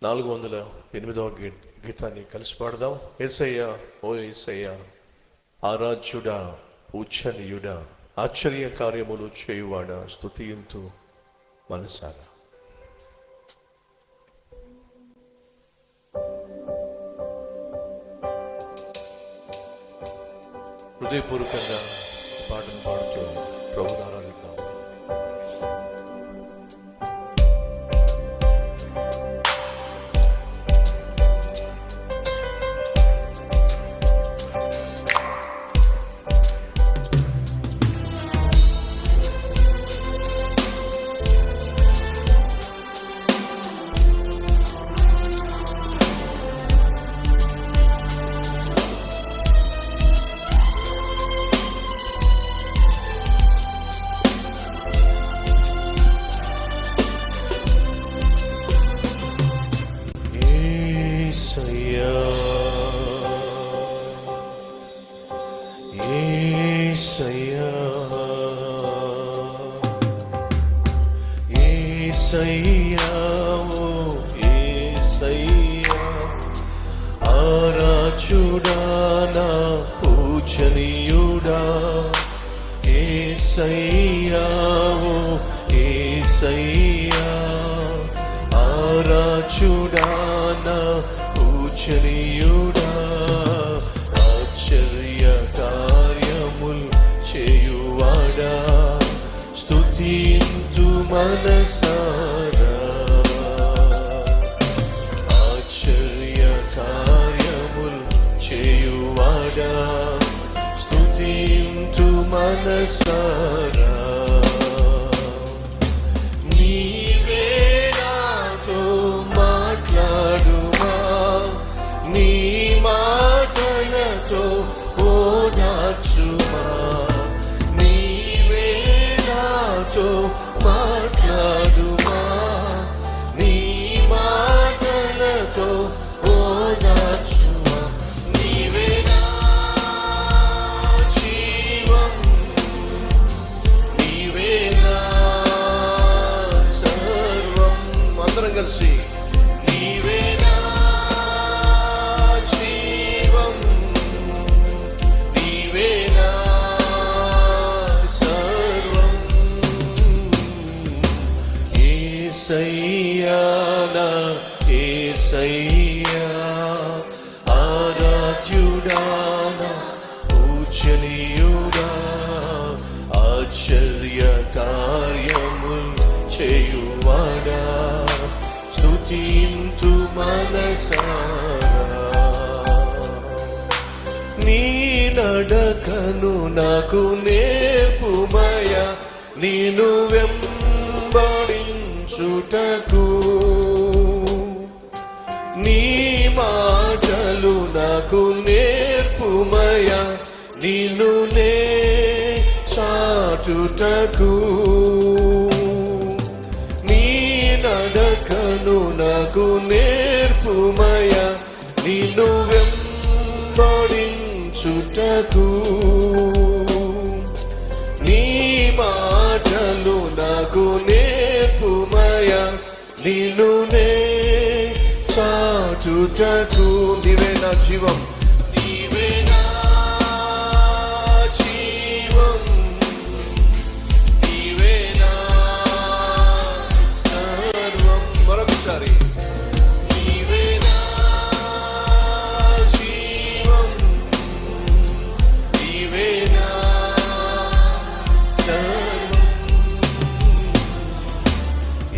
408వ గీతాన్ని కలిసి పాడదాం. యేసయ్యా ఓ యేసయ్యా, ఆరాధ్యుడా, పూజనీయుడా, ఆశ్చర్య కార్యములు చేయువాడా, స్తుతింతు మనసారా. హృదయపూర్వకంగా పాటను పాడుతూ ప్రభువును ఆరాధిద్దాం. ఆరాధ్యుడా, నా పూజనీయుడా, యేసయ్యా ఓ యేసయ్యా, ఆరాధ్యుడా, నా పూజనీయుడా, ఆశ్చర్య కార్యములు చేయువాడా, స్తుతింతు మనసారా. స్తుతింతు మనసారా. నీవే నాతో మాట్లాడుమా, నీ మాటలతో ఓదార్చుమా. నీవే నాతో మాట్లాడుమా, నీ మాటలతో ఓదార్చుమా. నీవే కలిసి నీవే నా జీవం, నీవే నా సర్వం. యేసయ్యా నా యేసయ్యా, ఆరాధ్యుడా, నా పూజనీయుడా, ఆశ్చర్య కార్యములు చేయువాడా, స్తుతింతు మనసారా. నీ నడకను నాకు నేర్పుమయా, నీను వెంబడించుటకు. నీ మాటలు నాకు నేర్పుమయా, నీను నే చాటుటకు. నడకను నాకు నేర్పుమయా, నిన్ను వెంబడించుటకు. నీ మాటలు నాకు నేర్పుమయా, నిన్ను నే చాటుటకు. నీవే నా జీవం, నీవే నా జీవం, నీవే నా సర్వం. మరొకసారి నీవే నా జీవం, నీవే నా సర్వం.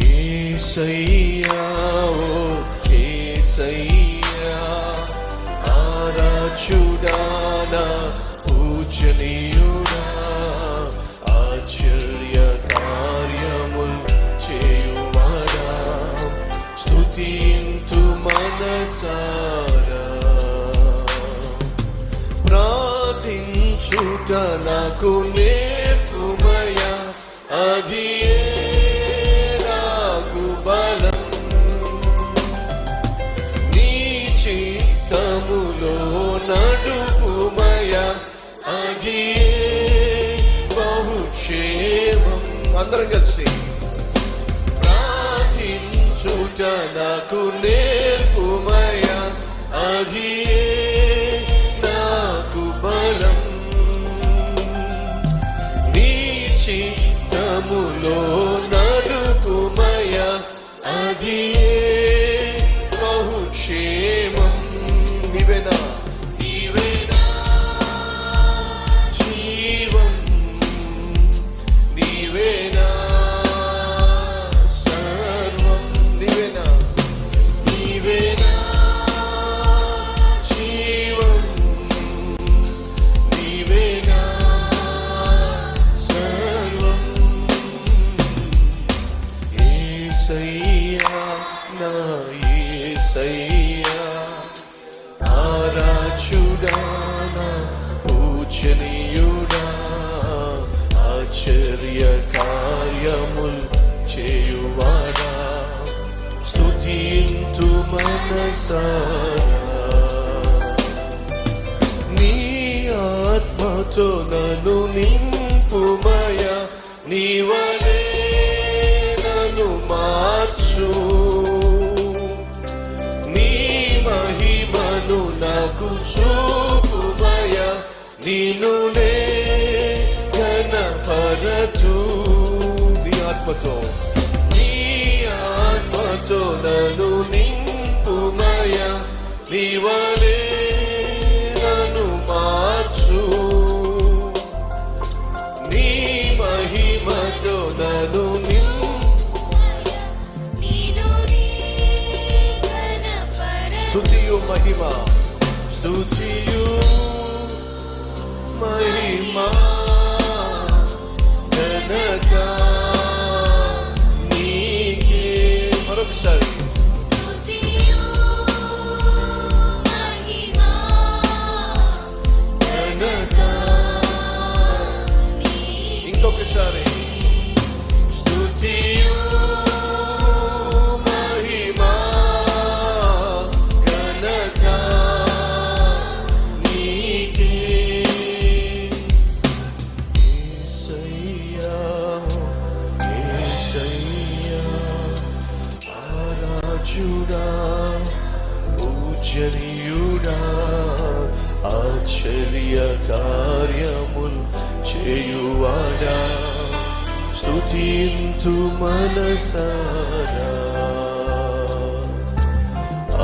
యేసయ్యా ఓ యేసయ్యా, ఆరాధ్యుడా, నా పూజనీయుడా, ఆశ్చర్య కార్యములు చేయువాడా, స్తుతింతు మనసారా. ప్రార్థించుట నాకు నేర్పుమయా, అది నాకు బలం. నీ చిత్తములో నడుపుమయా, అది బహుక్షేమం. అందరం కలిసి ప్రార్థించుట నాకు నీవేనా నీవేనా జీవం నీవేనా సర్వం నీవేనా నీవేనా జీవం నీవేనా సర్వం యేసయ్యా నా యేసయ్యా ఆరాధ్యుడా నా పూజనీయుడా ఆశ్చర్య కార్యములు చేయువాడా స్తుతింతు మనసారా నీ ఆత్మతో నన్ను నింపుమయా నీ వలె నన్ను మార్చు నీ మహిమను నాకు చూపుమయా నిన్నునే ఘనపరచు నీ ఆత్మతో నన్ను నింపుమయా నీ వలె నన్ను మార్చు నీ మహిమతో నన్ను స్తుతియు మహిమ స్తుతియు మహిమ ఘనత నీకే మరొకసారి ఘనత ఇంకొకసారి స్తుతియు మహిమ ఘనత నీకే యేసయ్యా యేసయ్యా ఆరాధ్యుడా పూజనీయుడా ఆశ్చర్య కార్యములు చేయువాడా స్తుతింతు మనసారా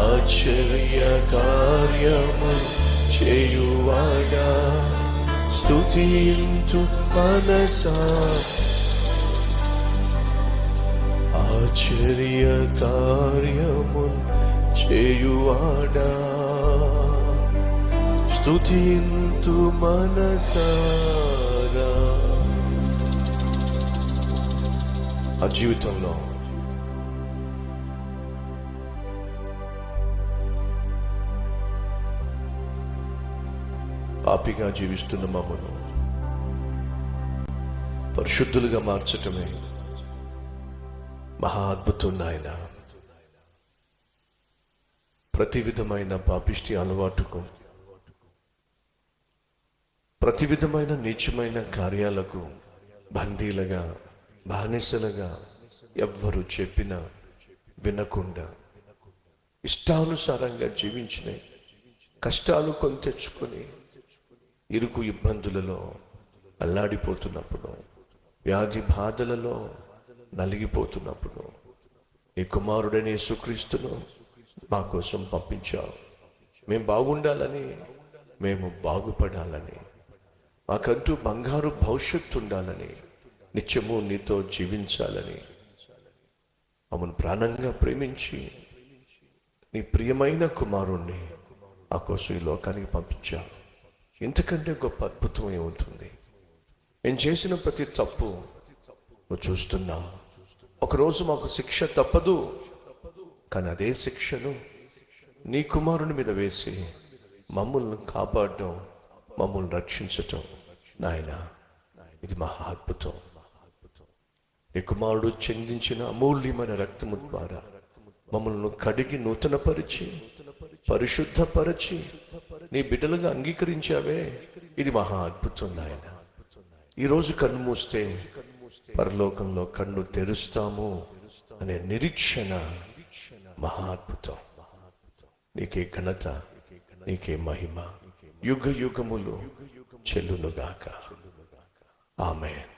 ఆశ్చర్య కార్యములు చేయువాడా స్తుతింతు మనసారా ఆశ్చర్య కార్యములు చేయువాడా స్తుతింతు మనసారా ఆ జీవితంలో పాపిగా జీవిస్తున్న మమ్మను పరిశుద్ధులుగా మార్చటమే మహా అద్భుతం నాయన. ప్రతి విధమైన పాపిష్టి అలవాటుకు, ప్రతి విధమైన నీచమైన కార్యాలకు బందీలుగా, బానిసలుగా ఎవ్వరు చెప్పినా వినకుండా ఇష్టానుసారంగా జీవించిన కష్టాలు కొని తెచ్చుకొని ఇరుకు ఇబ్బందులలో అల్లాడిపోతున్నప్పుడు, వ్యాధి బాధలలో నలిగిపోతున్నప్పుడు నీ కుమారుడైన యేసుక్రీస్తును మా కోసం పంపించావు. మేము బాగుండాలని, మేము బాగుపడాలని, మాకంటూ బంగారు భవిష్యత్తు ఉండాలని, నిత్యము నీతో జీవించాలని మమ్మల్ని ప్రాణంగా ప్రేమించి నీ ప్రియమైన కుమారుణ్ణి మా కోసం ఈ లోకానికి పంపించావు. ఇంతకంటే గొప్ప అద్భుతం ఏముంటుంది? నేను చేసిన ప్రతి తప్పు నువ్వు చూస్తున్నావు. ఒకరోజు మాకు శిక్ష తప్పదు, కానీ అదే శిక్షను నీ కుమారుని మీద వేసి మమ్మల్ని కాపాడడం, మమ్మల్ని రక్షించటం నాయన, ఇది మహా అద్భుతం. నీ కుమారుడు చెందించిన అమూల్యమైన రక్తము ద్వారా మమ్మల్ని కడిగి నూతనపరిచి పరిశుద్ధపరిచి నీ బిడ్డలుగా అంగీకరించావే, ఇది మహా అద్భుతం నాయన. ఈరోజు కన్ను మూస్తే పరలోకంలో కన్ను తెరుస్తాము అనే నిరీక్షణ మహా అద్భుతం. నీకే ఘనత, నీకే మహిమ యుగ యుగములు చెల్లునుగాక. ఆమేన్.